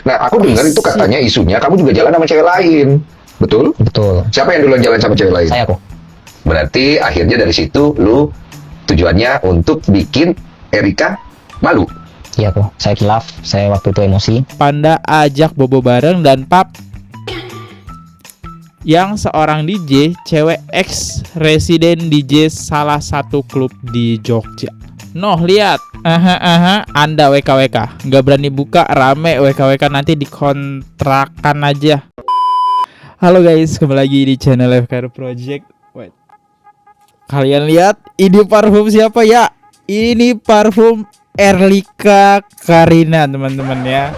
Nah, aku dengar itu katanya isunya kamu juga jalan sama cewek lain. Betul? Betul. Siapa yang duluan jalan sama cewek lain? Saya kok. Berarti akhirnya dari situ lu tujuannya untuk bikin Erika malu. Iya kok. Saya khilaf. Saya waktu itu emosi. Panda ajak bobo bareng dan pap yang seorang DJ cewek ex residen DJ salah satu klub di Jogja. Noh, lihat. Anda WKWK nggak berani buka, rame WKWK, nanti dikontrakan aja. Halo guys, kembali lagi di channel FKR Project. Wait. Kalian lihat ini parfum siapa ya? Ini parfum Erlika Karina, teman-teman ya.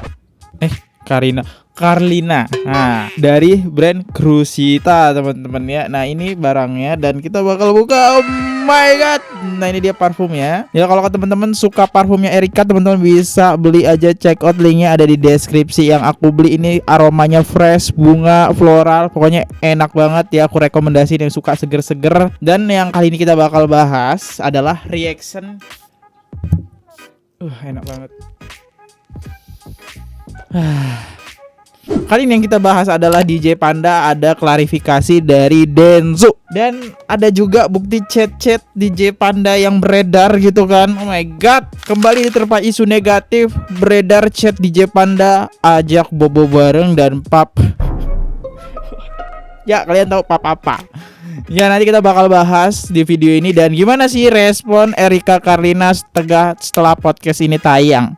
Carlina. Nah, dari brand Crusita, teman-teman ya. Nah, ini barangnya dan kita bakal buka. Oh my god. Nah, ini dia parfumnya. Ya, kalau teman-teman suka parfumnya Erika, teman-teman bisa beli aja, check out, linknya ada di deskripsi. Yang aku beli ini aromanya fresh, bunga, floral, pokoknya enak banget ya. Aku rekomendasiin yang suka seger-seger. Dan yang kali ini kita bakal bahas adalah reaction. Enak banget. Kali ini yang kita bahas adalah DJ Panda, ada klarifikasi dari Densu, dan ada juga bukti chat-chat DJ Panda yang beredar gitu kan. Oh my god, kembali diterpa isu negatif, beredar chat DJ Panda ajak bobo bareng dan pap. Ya, kalian tahu pap apa? Ya, nanti kita bakal bahas di video ini. Dan gimana sih respon Erika Carlina setelah podcast ini tayang.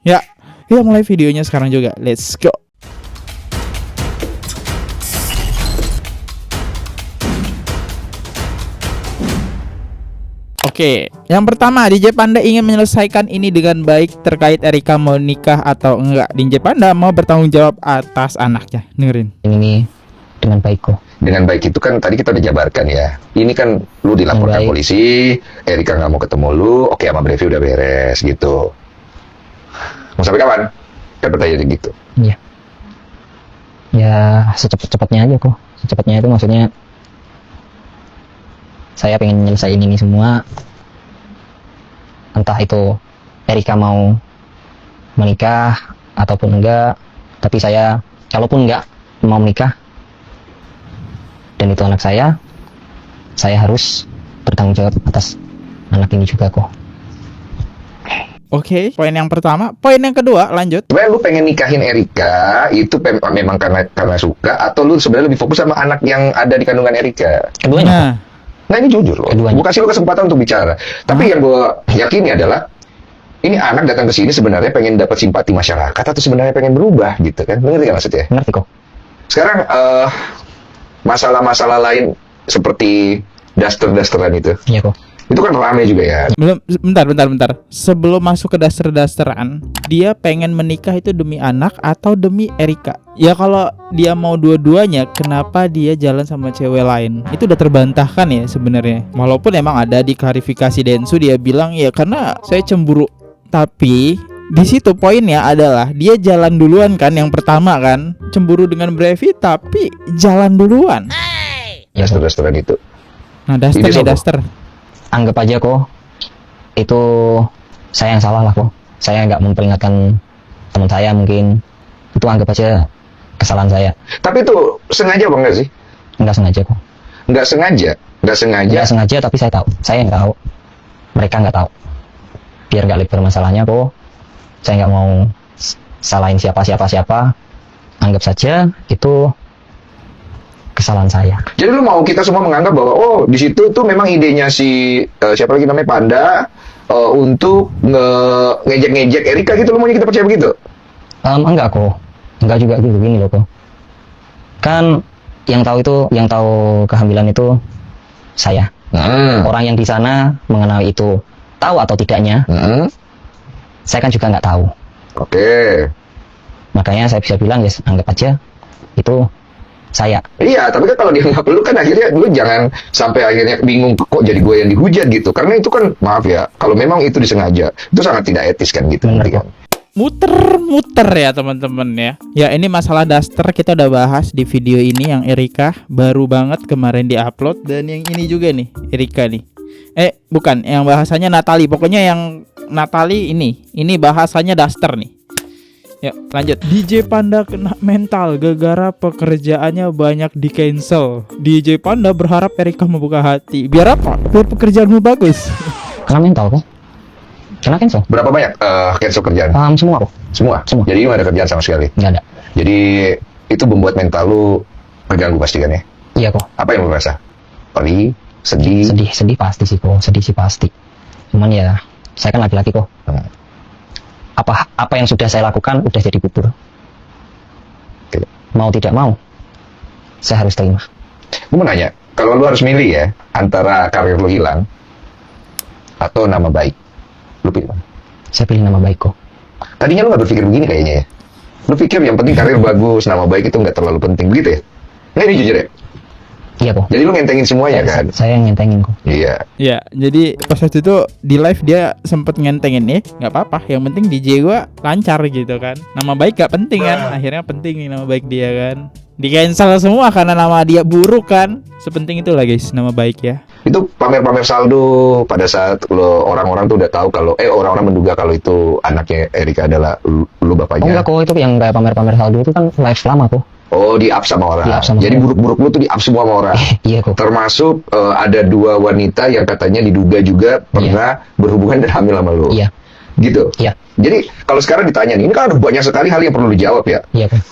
Ya, kita mulai videonya sekarang juga. Let's go. Oke, yang pertama, DJ Panda ingin menyelesaikan ini dengan baik terkait Erika mau nikah atau enggak. DJ Panda mau bertanggung jawab atas anaknya. Dengerin. Ini dengan baik kok. Dengan baik itu kan tadi kita udah jabarkan ya. Ini kan lu dilaporkan polisi, Erika nggak mau ketemu lu, oke, sama Brevi udah beres gitu. Mau sampai kapan? Dapat aja gitu. Iya. Ya secepat-cepatnya aja kok. Secepatnya itu maksudnya saya pengen nyelesain ini semua. Entah itu Erika mau menikah ataupun enggak. Tapi saya, kalaupun enggak mau menikah dan itu anak saya harus bertanggung jawab atas anak ini juga kok. Oke, poin yang pertama. Poin yang kedua, lanjut. Sebenarnya lu pengen nikahin Erika itu memang karena suka, atau lu sebenarnya lebih fokus sama anak yang ada di kandungan Erika? Keduanya. Nah, ini jujur loh. Keduanya. Gue kasih lu kesempatan untuk bicara. Tapi yang gue yakini adalah ini anak datang ke sini sebenarnya pengen dapat simpati masyarakat atau sebenarnya pengen berubah gitu kan? Ngerti kan maksudnya? Ngerti kok. Sekarang masalah-masalah lain seperti daster-dasteran itu. Iya kok. Itu kan rame juga ya. Belum, bentar. Sebelum masuk ke daster-dasteran, dia pengen menikah itu demi anak atau demi Erika? Ya kalau dia mau dua-duanya, kenapa dia jalan sama cewek lain? Itu udah terbantahkan ya sebenarnya. Walaupun emang ada di klarifikasi Densu, dia bilang ya karena saya cemburu. Tapi di situ poinnya adalah dia jalan duluan kan, yang pertama kan, cemburu dengan Brevi tapi jalan duluan. Daster-dasteran itu. Nah, daster. Anggap aja kok itu saya yang salah lah kok. Saya nggak memperingatkan teman saya, mungkin itu anggap aja kesalahan saya. Tapi itu sengaja apa enggak sih? Nggak sengaja kok. Nggak sengaja. Tapi saya tahu. Saya yang tahu. Mereka nggak tahu. Biar nggak lebar masalahnya kok. Saya nggak mau salahin siapa. Anggap saja itu kesalahan saya. Jadi lu mau kita semua menganggap bahwa di situ tuh memang idenya si siapa lagi namanya Panda untuk ngejek-ngejek Erika gitu, lu maunya kita percaya begitu? Enggak kok. Enggak juga gitu, gini loh kok. Kan yang tahu kehamilan itu saya. Orang yang di sana mengenai itu tahu atau tidaknya. Saya kan juga nggak tahu. Oke. Makanya saya bisa bilang ya anggap aja itu saya. Iya, tapi kan kalau dianggap lu kan akhirnya lu jangan sampai akhirnya bingung kok jadi gue yang dihujat gitu. Karena itu kan maaf ya, kalau memang itu disengaja, itu sangat tidak etis kan gitu. Bener, kan? Muter ya teman-teman ya. Ya, ini masalah daster kita udah bahas di video ini yang Erika baru banget kemarin diupload, dan yang ini juga nih Erika nih. Bukan, yang bahasanya Natali. Pokoknya yang Natali ini bahasanya daster nih. Yuk lanjut. DJ Panda kena mental gara-gara pekerjaannya banyak di cancel. DJ Panda berharap Erika membuka hati. Biar apa? Biar pekerjaanmu bagus. Kena mental kok. Kena cancel. Berapa banyak cancel kerjaan? Semua kok. Semua? Semua. Jadi nggak ada kerjaan sama sekali? Nggak ada. Jadi itu membuat mental lu terganggu pasti kan ya? Iya kok. Apa yang lu rasa? Pedih? Sedih? Sedih pasti sih kok. Sedih sih pasti. Cuman ya, saya kan laki-laki kok. Apa yang sudah saya lakukan udah jadi bubur. Mau tidak mau, saya harus terima. Gue mau nanya, kalau lu harus milih ya antara karir lu hilang atau nama baik, lu pilih mana? Saya pilih nama baik kok. Tadinya lu gak berpikir begini kayaknya ya. Lu pikir yang penting karir bagus, nama baik itu gak terlalu penting, begitu ya? Nggak, ini jujur ya? Iya kok. Jadi lu ngentengin semuanya kan? Saya yang ngentengin kok. Iya. Ya, jadi pas waktu itu di live dia sempet ngentengin nih, nggak apa-apa. Yang penting DJ gua lancar gitu kan. Nama baik gak penting kan? Akhirnya penting nih nama baik dia kan. Di cancel semua karena nama dia buruk kan. Sepenting itulah guys, nama baik ya. Itu pamer-pamer saldo pada saat lo orang-orang tuh udah tahu kalau orang-orang menduga kalau itu anaknya Erika adalah lu bapaknya. Oh enggak kok, itu yang kayak pamer-pamer saldo itu kan live lama kok. Oh, di up sama orang. Di-up sama Jadi orang. buruk-buruk lu tuh di up semua sama orang. Iya kok. Termasuk ada 2 wanita yang katanya diduga juga pernah berhubungan dan hamil sama lu. Iya. Gitu. Iya. Jadi kalau sekarang ditanya nih, ini kan ada banyak sekali hal yang perlu dijawab ya. Iya kok.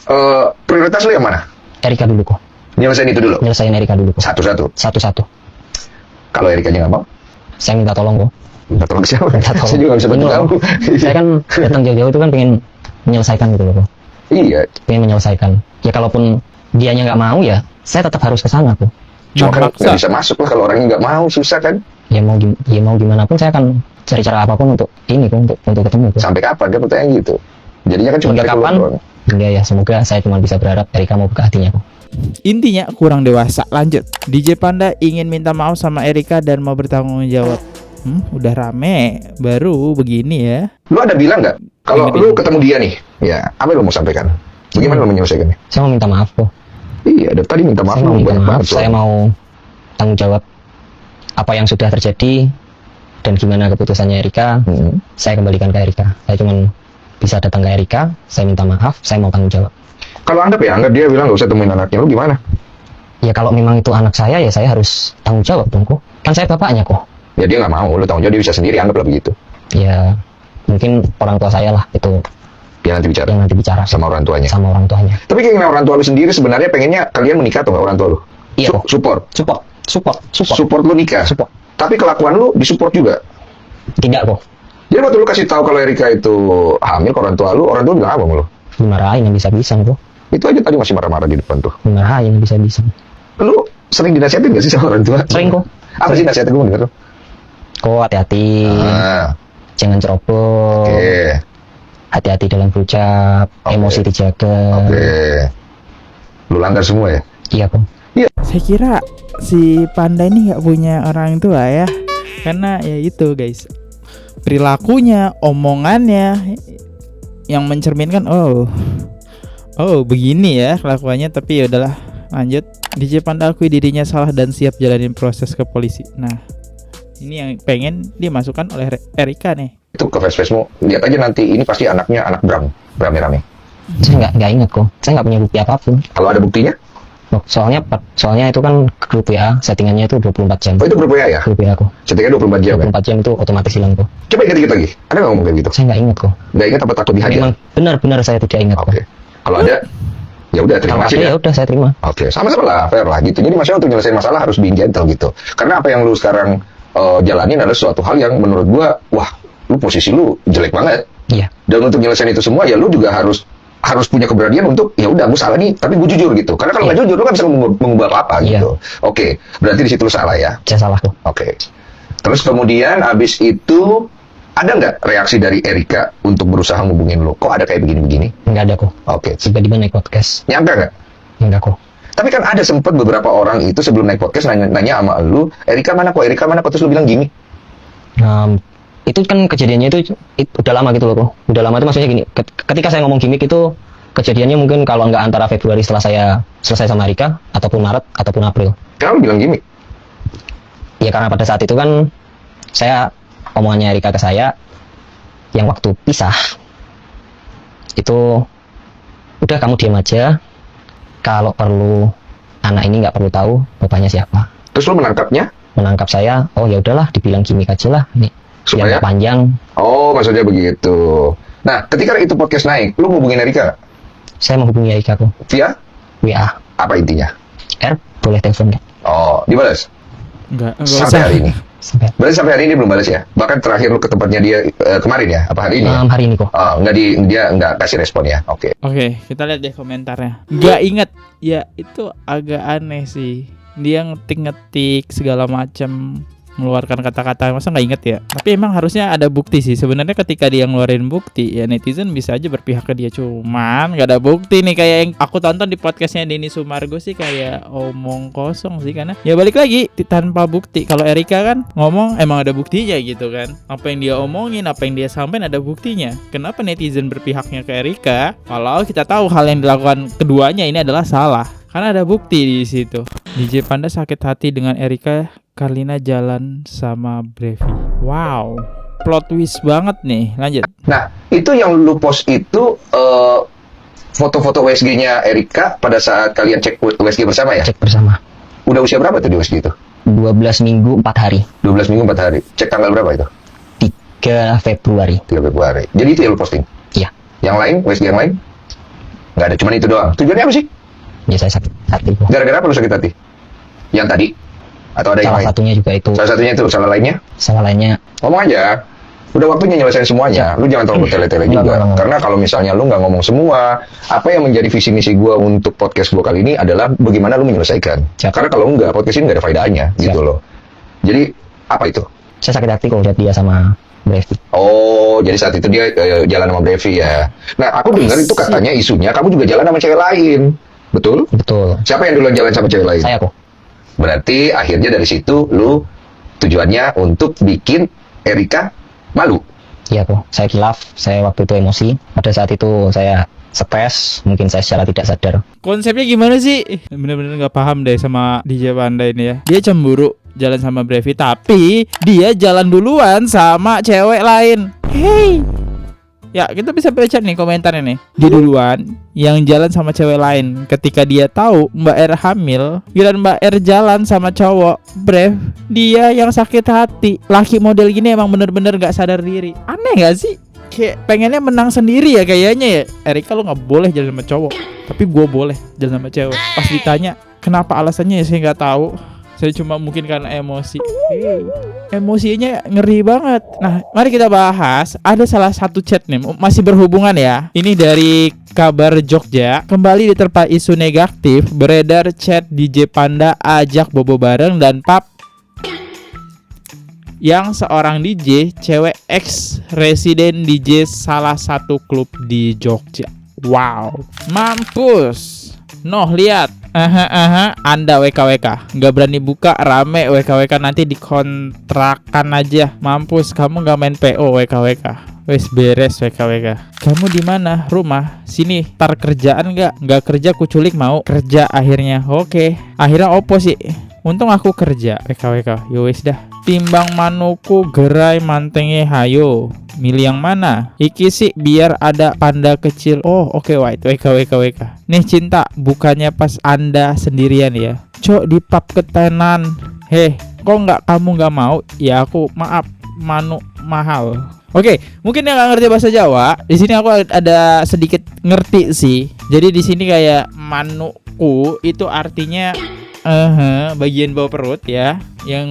Prioritas lu yang mana? Erika dulu kok. Nyelesain itu dulu. Nyelesain Erika dulu kok. Satu-satu. Satu-satu. Kalau Erikanya nggak mau, Saya minta tolong kok. minta tolong siapa? Minta tolong. Saya juga nggak bisa bantu Ini loh, kamu. Saya kan datang jauh-jauh itu kan pengen menyelesaikan gitu loh kok. Iya. Pengen menyelesaikan. Ya kalaupun dianya nggak mau ya, saya tetap harus ke sana kok. Cuma kan Maksa. nggak bisa masuk lah kalau orangnya nggak mau, susah kan? Ya mau gimana pun saya akan cari cara apapun untuk ini kok, untuk ketemu kok. Sampai kapan kan pertanyaan gitu? Jadinya kan cuma Hingga tarik kapan? ulur doang. Enggak ya, semoga saya cuma bisa berharap Erika mau buka hatinya kok. Intinya kurang dewasa. Lanjut. DJ Panda ingin minta maaf sama Erika dan mau bertanggung jawab. Udah rame, baru begini ya. Lu ada bilang nggak kalau Ingat lu ini. ketemu dia nih, ya apa yang lu mau sampaikan? Bagaimana lu menyelesaikannya? Saya mau minta maaf kok. Iya, dari tadi minta maaf Saya mau lu minta banyak maaf. banget. Saya mau tanggung jawab apa yang sudah terjadi dan gimana keputusannya Erika. Saya kembalikan ke Erika. Saya cuma bisa datang ke Erika. Saya minta maaf. Saya mau tanggung jawab. Kalau anggap dia bilang nggak usah temuin anaknya, lu gimana? Ya kalau memang itu anak saya ya saya harus tanggung jawab dong kok. Kan saya bapaknya kok. Ya dia nggak mau, lu tanggung jawab, dia bisa sendiri, anggaplah begitu. Ya mungkin orang tua saya lah itu Dia nanti bicara yang nanti bicara sama orang tuanya. sama orang tuanya. Tapi keinginan orang tua lu sendiri sebenarnya pengennya kalian menikah atau nggak orang tua lu? Iya kok. Support. Support Lu nikah. Support. Tapi kelakuan lu disupport juga. Tidak kok. Jadi waktu lu kasih tahu kalau Erika itu hamil ke orang tua lu bilang apa sama lu? Dimarahin yang bisa-bisa kok. Itu aja tadi masih marah-marah di depan tuh. Dimarahin yang bisa-bisa. Lu sering dinasihatin gak sih sama orang tua? Sering kok. Apa sih nasihatnya, gue denger tuh? Kok hati-hati. Jangan ceroboh. Oke. Hati-hati dalam berucap. Oke. Emosi dijaga. Oke. Lu langgar semua ya? Iya kok. Saya kira si Panda ini nggak punya orang tua ya, karena ya itu guys, perilakunya, omongannya yang mencerminkan begini ya kelakuannya. Tapi ya udahlah, lanjut. DJ Panda akui dirinya salah dan siap jalanin proses ke polisi. Nah, ini yang pengen dimasukkan oleh Erika nih. Itu ke face-mu, lihat aja nanti, ini pasti anaknya anak Bram, rame-rame. Saya nggak ingat kok. Saya nggak punya bukti apapun. Kalau ada buktinya, Loh, soalnya itu kan grup WA, settingannya itu 24 jam. oh itu grup WA ya? Grup WA kok. Settingnya 24 jam ya? 24 jam itu otomatis hilang kok. Coba ingat-ingat lagi, ada nggak ngomong kayak gitu? Saya nggak ingat kok. Nggak ingat apa takut dihajar? Memang benar-benar saya tidak ingat Oke. kok. Kalau ada, ya udah terima Kalau kasih ada ya. ya udah saya terima. Oke, sama-sama lah, fair lah gitu. Jadi maksudnya untuk nyelesain masalah harus being gentle gitu. Karena apa yang lu sekarang jalanin adalah suatu hal yang menurut gua, wah, lu posisi lu jelek banget. Iya. Dan untuk nyelesain itu semua ya lu juga harus punya keberanian untuk ya udah gue salah nih, tapi gue jujur gitu. Karena kalau nggak jujur lu nggak bisa mengubah apa-apa Iya. gitu. Oke, berarti di situ lu salah ya. Saya salah kok. Oke. Terus kemudian abis itu ada nggak reaksi dari Erika untuk berusaha ngubungin lu? Kok ada kayak begini-begini? Nggak ada kok. Oke. Tiba-tiba naik podcast. Nyangka nggak? Enggak kok. Tapi kan ada sempat beberapa orang itu sebelum naik podcast nanya sama lu, Erika mana kok, terus lu bilang gini. Itu kan kejadiannya itu udah lama gitu loh kok. Udah lama itu maksudnya gini. Ketika saya ngomong gimmick itu kejadiannya mungkin kalau nggak antara Februari setelah saya selesai sama Erika, ataupun Maret, ataupun April. Kenapa lu bilang gini? Ya karena pada saat itu kan omongannya Erika ke saya yang waktu pisah Itu udah kamu diam aja. Kalau perlu anak ini nggak perlu tahu bapaknya siapa. Terus lu menangkapnya? Menangkap saya, oh ya udahlah dibilang gimmick aja lah. Nih, Supaya? yang panjang. Oh, maksudnya begitu. Nah, ketika itu podcast naik, lu hubungin Erika nggak? Saya menghubungi Erika tuh Via? WA. Apa intinya? Boleh telepon nggak? Oh, dibalas? Enggak Sampai usah. hari ini? Sampai Berarti sampai hari ini belum balas ya? Bahkan terakhir lu ke tempatnya dia kemarin ya? Apa hari ini ya? hari ini kok. Oh, dia nggak kasih respon ya? Oke. Oke, kita lihat deh komentarnya. Gak inget, ya itu agak aneh sih. Dia ngetik-ngetik segala macam, mengeluarkan kata-kata, masa nggak inget ya? Tapi emang harusnya ada bukti sih. Sebenarnya ketika dia ngeluarin bukti, ya netizen bisa aja berpihak ke dia. Cuman nggak ada bukti nih, kayak yang aku tonton di podcastnya Denny Sumargo sih kayak omong kosong sih, karena ya balik lagi tanpa bukti. Kalau Erika kan ngomong emang ada buktinya gitu kan. Apa yang dia omongin, apa yang dia sampaikan ada buktinya. Kenapa netizen berpihaknya ke Erika? Kalau kita tahu hal yang dilakukan keduanya ini adalah salah. Karena ada bukti di situ. DJ Panda sakit hati dengan Erika Karlina jalan sama Brevi. Wow, plot twist banget nih. Lanjut. Nah, itu yang lu post itu foto-foto WSG-nya Erika pada saat kalian cek WSG bersama ya? Cek bersama. Udah usia berapa tuh di WSG itu? 12 minggu 4 hari. 12 minggu 4 hari. Cek tanggal berapa itu? 3 Februari. 3 Februari. Jadi itu yang lu posting? Iya. Yang lain, WSG yang lain? Nggak ada, cuman itu doang. Tujuannya apa sih? Ya saya sakit hati kok. Gara-gara apa lu sakit hati? Yang tadi? Atau ada yang Salah lain? satunya juga itu. Salah satunya itu, salah lainnya? Salah lainnya. Ngomong aja. Udah waktunya nyelesain semuanya. Lu jangan terlalu bertele-tele juga. Enggak. Karena kalau misalnya lu nggak ngomong semua, apa yang menjadi visi misi gua untuk podcast gua kali ini adalah bagaimana lu menyelesaikan. Siap. Karena kalau enggak, podcast ini nggak ada faedahnya, gitu loh. Jadi, apa itu? Saya sakit hati kalau lihat dia sama Brevi. Oh, jadi saat itu dia jalan sama Brevi ya. Nah, aku dengar itu katanya isunya kamu juga jalan sama cewek lain. Betul? Betul. Siapa yang duluan jalan sama cewek lain? Saya kok. Berarti akhirnya dari situ lu tujuannya untuk bikin Erika malu. Iya kok. Saya kilaf. Saya waktu itu emosi. Pada saat itu saya stres. Mungkin saya secara tidak sadar. Konsepnya gimana sih? Bener-bener nggak paham deh sama DJ Panda ini ya. Dia cemburu jalan sama Brevi, tapi dia jalan duluan sama cewek lain. Hey. Ya, kita bisa baca nih komentarnya nih. Dia duluan yang jalan sama cewek lain. Ketika dia tahu Mbak R hamil, giliran Mbak R jalan sama cowok, Brev, dia yang sakit hati. Laki model gini emang bener-bener gak sadar diri. Aneh gak sih? Kayak pengennya menang sendiri ya kayaknya ya. Erika lu gak boleh jalan sama cowok, tapi gue boleh jalan sama cewek. Pas ditanya kenapa alasannya ya saya gak tahu. Saya cuma mungkin karena emosi. Emosinya ngeri banget. Nah, mari kita bahas. Ada salah satu chat nih, masih berhubungan ya. Ini dari Kabar Jogja. Kembali diterpa isu negatif, beredar chat DJ Panda ajak bobo bareng dan pap yang seorang DJ cewek ex residen DJ salah satu klub di Jogja. Wow, mampus. Noh, lihat. Anda WKWK nggak berani buka, rame WKWK, nanti dikontrakan aja. Mampus, kamu nggak main PO WKWK. Wes beres WKWK. Kamu di mana? Rumah? Sini. Tar kerjaan nggak kerja kuculik mau kerja akhirnya. Oke. Akhirnya opo sih? Untung aku kerja WKWK. Yo wes dah. Timbang manuku gerai mantenge hayo. Milih yang mana? Iki sih biar ada panda kecil. Oh oke, white WKWK. Nih cinta, bukannya pas Anda sendirian ya. Cok di pub ketenan. Heh, kok kamu nggak mau? Ya aku maaf, manu mahal. Oke, mungkin yang nggak ngerti bahasa Jawa, di sini aku ada sedikit ngerti sih. Jadi di sini kayak manuku itu artinya bagian bawah perut ya, yang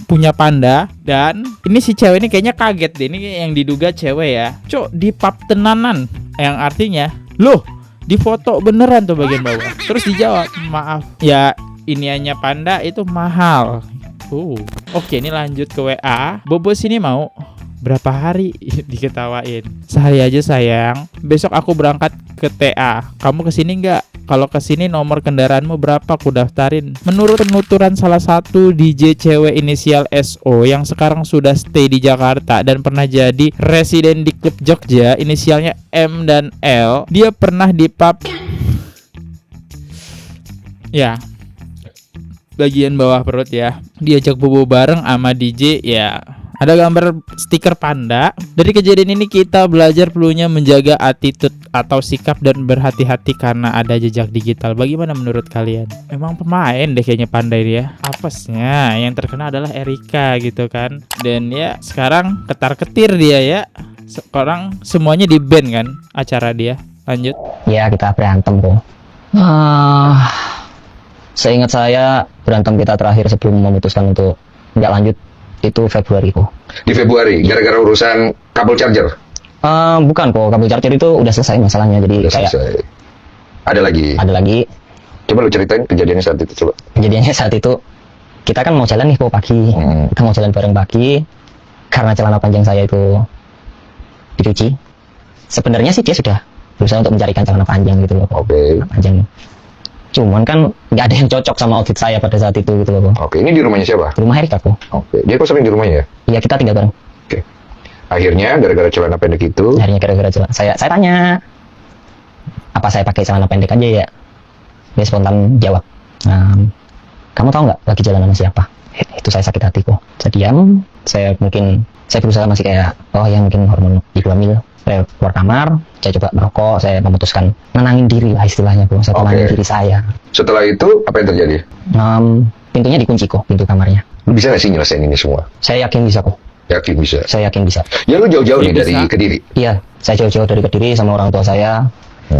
punya panda. Dan ini si cewek ini kayaknya kaget deh, ini yang diduga cewek ya. Cok di pub tenanan, yang artinya loh di foto beneran tuh bagian bawah. Terus dijawab maaf ya, iniannya panda itu mahal. Oke, ini lanjut ke WA. Bobo sini mau berapa hari? Diketawain. Sehari aja sayang. Besok aku berangkat ke TA. Kamu kesini nggak? Kalau kesini nomor kendaraanmu berapa? Aku daftarin. Menurut penuturan salah satu DJ cewek inisial SO yang sekarang sudah stay di Jakarta dan pernah jadi residen di klub Jogja, inisialnya M dan L. Dia pernah di pub ya, bagian bawah perut ya. Diajak bobo bareng sama DJ ya. Ada gambar stiker panda. Dari kejadian ini kita belajar perlunya menjaga attitude atau sikap dan berhati-hati karena ada jejak digital. Bagaimana menurut kalian? Emang pemain deh kayaknya panda ini ya. Apesnya yang terkena adalah Erika gitu kan. Dan ya sekarang ketar-ketir dia ya. Sekarang semuanya di ban kan acara dia. Lanjut. Ya kita berantem kok. Seingat saya berantem kita terakhir sebelum memutuskan untuk nggak lanjut itu Februari kok. Di Februari gara-gara urusan kabel charger. Bukan kok, kabel charger itu udah selesai masalahnya. Jadi Udah kayak selesai. Ada lagi. Coba lu ceritain kejadiannya saat itu coba. Kejadiannya saat itu kita kan mau jalan nih kok pagi. Kita mau jalan bareng pagi. Karena celana panjang saya itu dicuci. Sebenarnya sih dia sudah berusaha untuk mencarikan celana panjang gitu loh. Oke. Celana panjang. Cuman kan nggak ada yang cocok sama outfit saya pada saat itu gitu loh. Oke, ini di rumahnya siapa? Di rumah Erika kok. Oke, dia kok sering di rumahnya ya? Iya kita tinggal bareng. Oke. Akhirnya gara-gara celana pendek itu, Akhirnya gara-gara celana saya tanya apa saya pakai celana pendek aja ya. Dia spontan jawab, kamu tahu nggak lagi jalan sama siapa? Itu saya sakit hati kok. Saya diam. Saya berusaha masih kayak ya mungkin hormon ibu hamil. Saya keluar kamar, saya coba merokok, saya memutuskan nenangin diri lah istilahnya bro. Saya tenangin diri saya. setelah itu apa yang terjadi? Pintunya dikunci kok, pintu kamarnya. Lu bisa nggak sih nyelesain ini semua? Saya yakin bisa kok. Yakin bisa. Saya yakin bisa. Ya lu jauh-jauh nih Bisa. dari Kediri. Iya, saya jauh-jauh dari Kediri sama orang tua saya.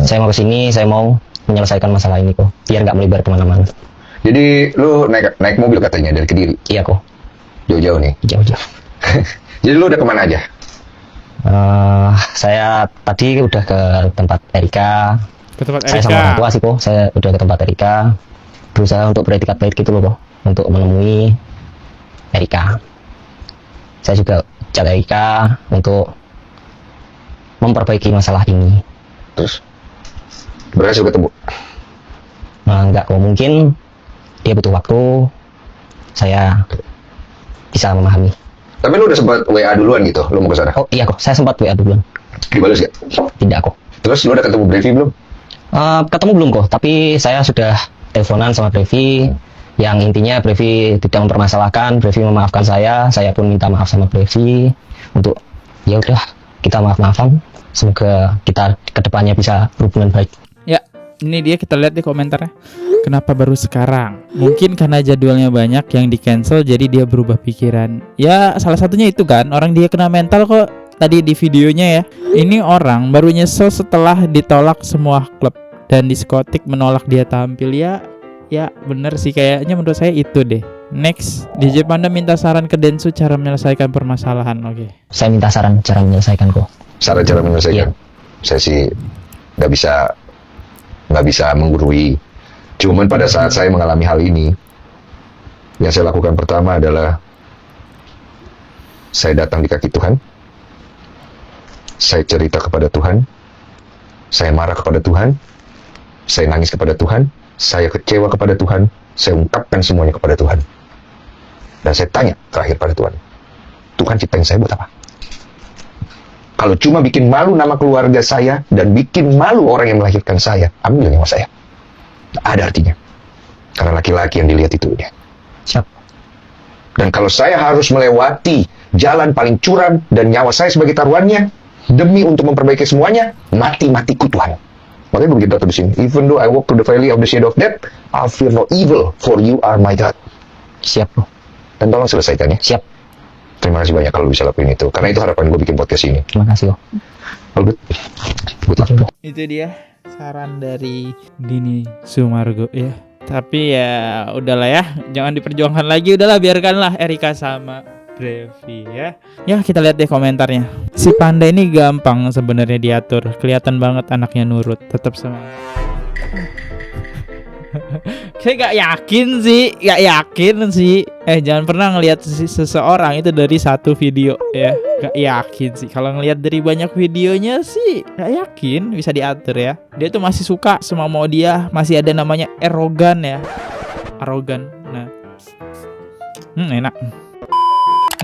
Saya mau kesini, saya mau menyelesaikan masalah ini kok, biar nggak melebar kemana-mana. Jadi lu naik mobil katanya dari Kediri. Iya kok, Jauh-jauh nih. jauh-jauh. Jadi lu udah kemana aja? Saya tadi udah ke tempat Erika. Ke tempat Saya sama orang Erika. tua sih kok. Saya udah ke tempat Erika. Berusaha untuk beretikat baik gitu loh kok, untuk menemui Erika. Saya juga chat Erika untuk memperbaiki masalah ini. Terus berhasil ketemu. Enggak kok, mungkin dia butuh waktu. Saya bisa memahami. Tapi lu udah sempat WA duluan gitu, lu mau ke sana? Oh iya kok, saya sempat WA duluan. Dibalas gak? Tidak kok. Terus lu udah ketemu Brevi belum? Ketemu belum kok, tapi saya sudah teleponan sama Brevi. Yang intinya Brevi tidak mempermasalahkan, Brevi memaafkan saya pun minta maaf sama Brevi untuk ya udah kita maaf-maafan. Semoga kita kedepannya bisa berhubungan baik. Ya, ini dia kita lihat di komentarnya. Kenapa baru sekarang? Mungkin karena jadwalnya banyak yang di cancel, jadi dia berubah pikiran. Ya, salah satunya itu kan, orang dia kena mental kok tadi di videonya ya. Ini orang baru nyesel setelah ditolak semua klub dan diskotik menolak dia tampil ya. Ya, bener sih kayaknya menurut saya itu deh. Next, DJ Panda minta saran ke Densu cara menyelesaikan permasalahan. Oke. Saya minta saran cara menyelesaikan kok. Cara menyelesaikan? Iya. Saya sih nggak bisa menggurui. Cuman pada saat saya mengalami hal ini, yang saya lakukan pertama adalah saya datang di kaki Tuhan, saya cerita kepada Tuhan, saya marah kepada Tuhan, saya nangis kepada Tuhan, saya kecewa kepada Tuhan, saya ungkapkan semuanya kepada Tuhan. Dan saya tanya terakhir pada Tuhan, Tuhan ciptain saya buat apa? Kalau cuma bikin malu nama keluarga saya dan bikin malu orang yang melahirkan saya, ambil nyawa saya. Nggak ada artinya. Karena laki-laki yang dilihat itu ya. Siap. Dan kalau saya harus melewati jalan paling curam dan nyawa saya sebagai taruhannya demi untuk memperbaiki semuanya, mati-matiku Tuhan. Makanya gue bikin tato di sini. Even though I walk through the valley of the shadow of death, I fear no evil, for you are my God. Siap bro. Dan tolong selesaikan ya. Siap. Terima kasih banyak kalau bisa lakuin itu. Karena itu harapan gue bikin podcast ini. Terima kasih kok. All good. Good luck. Itu dia saran dari Dini Sumargo ya. Tapi ya udahlah ya, jangan diperjuangkan lagi, udahlah biarkanlah Erika sama Brevi ya. Ya kita lihat deh komentarnya. Si Panda ini gampang sebenarnya diatur, kelihatan banget anaknya nurut, tetap semangat. Saya gak yakin sih. Jangan pernah ngelihat seseorang itu dari satu video ya. Gak yakin sih. Kalau ngelihat dari banyak videonya sih gak yakin bisa diatur ya. Dia tuh masih suka semua mau dia, masih ada namanya arogan ya. Arogan. Nah. Enak.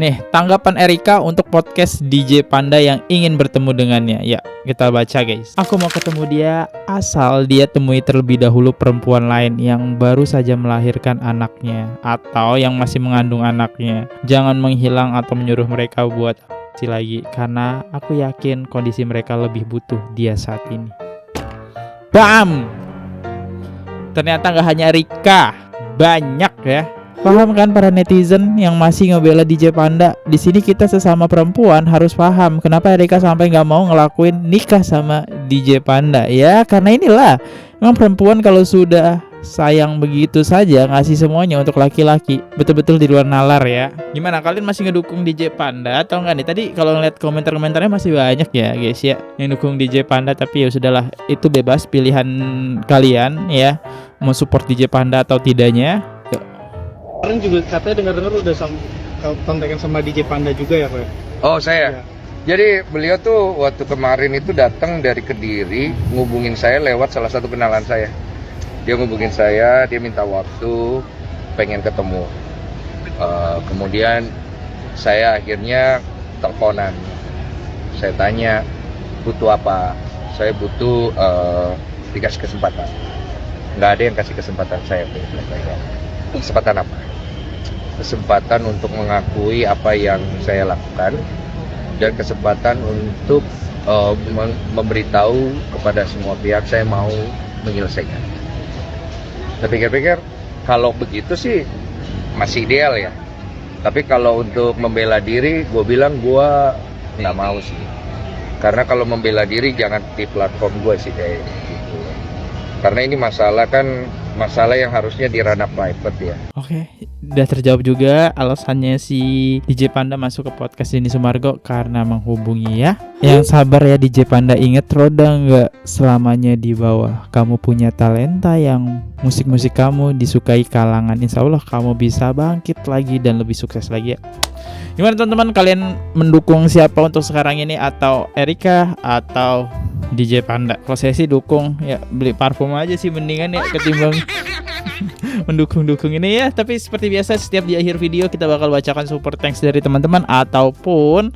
Nih, tanggapan Erika untuk podcast DJ Panda yang ingin bertemu dengannya. Ya, kita baca guys. Aku mau ketemu dia asal dia temui terlebih dahulu perempuan lain yang baru saja melahirkan anaknya atau yang masih mengandung anaknya. Jangan menghilang atau menyuruh mereka buat lagi karena aku yakin kondisi mereka lebih butuh dia saat ini. Bam! Ternyata gak hanya Rika, banyak ya. Paham kan para netizen yang masih ngebela DJ Panda? Di sini kita sesama perempuan harus paham kenapa Erika sampai nggak mau ngelakuin nikah sama DJ Panda. Ya karena inilah, memang perempuan kalau sudah sayang begitu saja ngasih semuanya untuk laki-laki, betul-betul di luar nalar ya. Gimana, kalian masih ngedukung DJ Panda atau enggak nih? Tadi kalau ngeliat komentar-komentarnya masih banyak ya guys ya yang dukung DJ Panda, tapi ya sudahlah, itu bebas pilihan kalian ya, mau support DJ Panda atau tidaknya. Kemarin juga katanya dengar-dengar udah kontekan sama DJ Panda juga ya, Pak? Oh, saya. Ya. Jadi beliau tuh waktu kemarin itu datang dari Kediri, ngubungin saya lewat salah satu kenalan saya. Dia ngubungin saya, dia minta waktu, pengen ketemu. Kemudian saya akhirnya teleponan. Saya tanya, butuh apa? Saya butuh dikasih kesempatan. Nggak ada yang kasih kesempatan saya. Kesempatan apa? Kesempatan untuk mengakui apa yang saya lakukan dan kesempatan untuk memberitahu kepada semua pihak saya mau menyelesaikan. Saya pikir-pikir kalau begitu sih masih ideal ya. Tapi kalau untuk membela diri, gue bilang gue nggak mau sih. Karena kalau membela diri jangan di platform gue sih kayak gitu. Karena ini masalah yang harusnya di ranah private ya. Oke, udah terjawab juga alasannya si DJ Panda masuk ke podcast ini Sumargo karena menghubungi ya. Yang sabar ya DJ Panda, inget roda nggak selamanya di bawah. Kamu punya talenta yang musik-musik kamu disukai kalangan. Insya Allah kamu bisa bangkit lagi dan lebih sukses lagi ya. Gimana teman-teman, kalian mendukung siapa untuk sekarang ini, atau Erika atau DJ Panda? Kalau saya sih dukung ya, beli parfum aja sih mendingan ya ketimbang mendukung ini ya. Tapi seperti biasa setiap di akhir video kita bakal bacakan super thanks dari teman-teman ataupun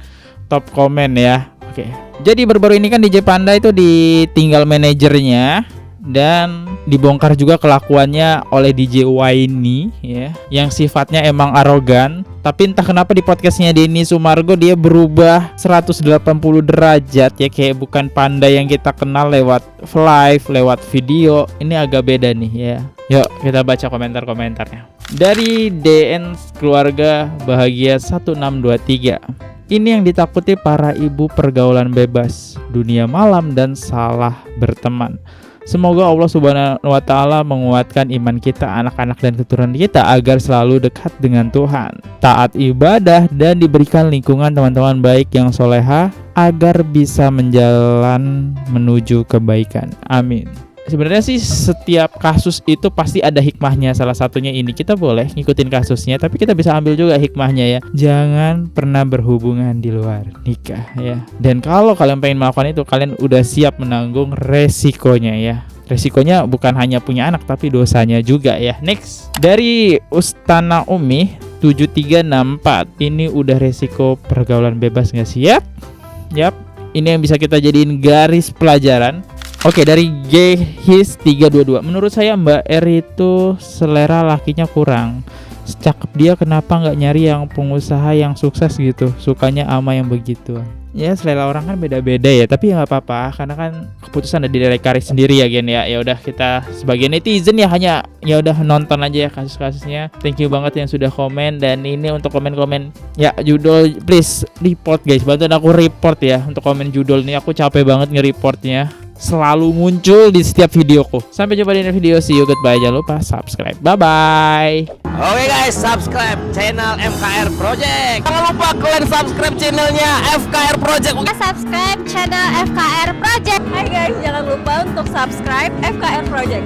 top komen ya. Oke. Jadi baru-baru ini kan DJ Panda itu ditinggal manajernya dan dibongkar juga kelakuannya oleh DJ Waini ya, yang sifatnya emang arogan. Tapi entah kenapa di podcastnya Denny Sumargo dia berubah 180 derajat ya, kayak bukan Panda yang kita kenal lewat live, lewat video. Ini agak beda nih ya. Yuk kita baca komentar-komentarnya. Dari DN Keluarga Bahagia 1623. Ini yang ditakuti para ibu pergaulan bebas, dunia malam dan salah berteman. Semoga Allah Subhanahu wa Ta'ala menguatkan iman kita, anak-anak dan keturunan kita agar selalu dekat dengan Tuhan, taat ibadah, dan diberikan lingkungan teman-teman baik yang soleha agar bisa menjalan menuju kebaikan. Amin. Sebenarnya sih setiap kasus itu pasti ada hikmahnya. Salah satunya ini, kita boleh ngikutin kasusnya, tapi kita bisa ambil juga hikmahnya ya. Jangan pernah berhubungan di luar nikah ya. Dan kalau kalian pengen melakukan itu, kalian udah siap menanggung resikonya ya. Resikonya bukan hanya punya anak, tapi dosanya juga ya. Next, dari Ustana Umi 7364. Ini udah resiko pergaulan bebas gak sih? Yap. Ini yang bisa kita jadiin garis pelajaran. Oke, dari G-His 322. Menurut saya Mbak R itu selera lakinya kurang. Secakep dia kenapa nggak nyari yang pengusaha yang sukses gitu. Sukanya ama yang begitu. Ya selera orang kan beda-beda ya, tapi ya nggak apa-apa karena kan keputusan ada di dari Karis sendiri ya Gen ya. Ya udah, kita sebagai netizen ya hanya ya udah nonton aja ya kasus-kasusnya. Thank you banget yang sudah komen, dan ini untuk komen-komen ya judul, please report guys, bantuin aku report ya untuk komen judul ini. Aku capek banget nge-reportnya. Selalu muncul di setiap videoku. Sampai jumpa di video, see you, goodbye. Jangan lupa subscribe. Bye bye. Oke guys, subscribe channel FKR Project. Jangan lupa kalian subscribe channelnya FKR Project. Subscribe channel FKR Project. Hai guys, jangan lupa untuk subscribe FKR Project.